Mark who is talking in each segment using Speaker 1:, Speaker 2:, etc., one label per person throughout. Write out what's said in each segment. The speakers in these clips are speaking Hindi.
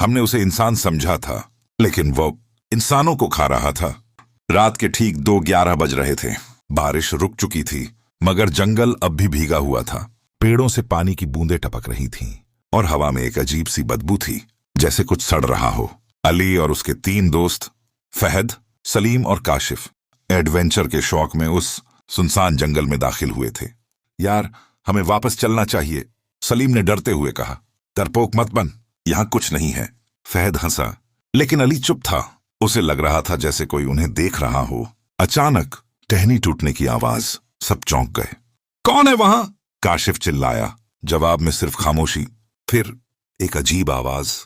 Speaker 1: हमने उसे इंसान समझा था, लेकिन वो इंसानों को खा रहा था। रात के ठीक 2:11 बज रहे थे। बारिश रुक चुकी थी, मगर जंगल अब भी भीगा हुआ था। पेड़ों से पानी की बूंदें टपक रही थीं और हवा में एक अजीब सी बदबू थी, जैसे कुछ सड़ रहा हो। अली और उसके 3 दोस्त, फहद, सलीम और काशिफ, एडवेंचर के शौक में उस सुनसान जंगल में दाखिल हुए थे। यार, हमें वापस चलना चाहिए, सलीम ने डरते हुए कहा। डरपोक मत बन, यहां कुछ नहीं है। फहद हंसा, लेकिन अली चुप था। उसे लग रहा था जैसे कोई उन्हें देख रहा हो। अचानक टहनी टूटने की आवाज। सब चौंक गए। कौन है वहां? काशिफ चिल्लाया। जवाब में सिर्फ खामोशी। फिर एक अजीब आवाज,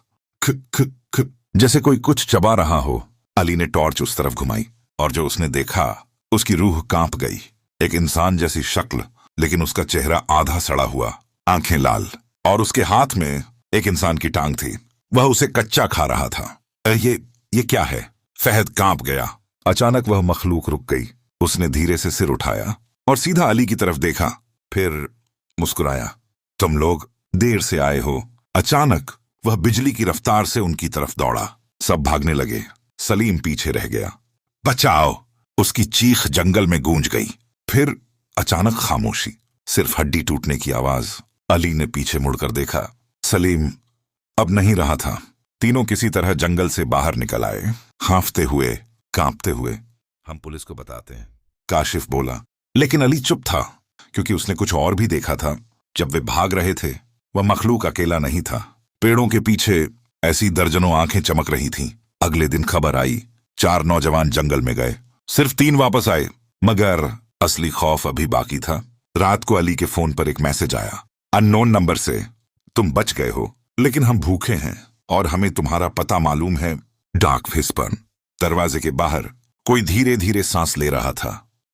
Speaker 1: ख ख ख, जैसे कोई कुछ चबा रहा हो। अली ने टॉर्च उस तरफ घुमाई और जो उसने देखा, उसकी रूह कांप गई। एक इंसान जैसी शक्ल, लेकिन उसका चेहरा आधा सड़ा हुआ, आंखें लाल, और उसके हाथ में एक इंसान की टांग थी। वह उसे कच्चा खा रहा था। ये क्या है? फहद कांप गया। अचानक वह मखलूक रुक गई। उसने धीरे से सिर उठाया और सीधा अली की तरफ देखा, फिर मुस्कुराया। तुम लोग देर से आए हो। अचानक वह बिजली की रफ्तार से उनकी तरफ दौड़ा। सब भागने लगे। सलीम पीछे रह गया। बचाओ! उसकी चीख जंगल में गूंज गई। फिर अचानक खामोशी, सिर्फ हड्डी टूटने की आवाज। अली ने पीछे मुड़कर देखा। सलीम अब नहीं रहा था। तीनों किसी तरह जंगल से बाहर निकल आए, हांफते हुए, कांपते हुए। हम पुलिस को बताते हैं, काशिफ बोला। लेकिन अली चुप था, क्योंकि उसने कुछ और भी देखा था। जब वे भाग रहे थे, वह मखलूक अकेला नहीं था। पेड़ों के पीछे ऐसी दर्जनों आंखें चमक रही थीं। अगले दिन खबर आई, 4 नौजवान जंगल में गए। सिर्फ 3 वापस आए, मगर असली खौफ अभी बाकी था। रात को अली के फोन पर एक मैसेज आया, अननोन नंबर से। तुम बच गए हो, लेकिन हम भूखे हैं और हमें तुम्हारा पता मालूम है। Dark whisper. दरवाजे के बाहर कोई धीरे धीरे सांस ले रहा था।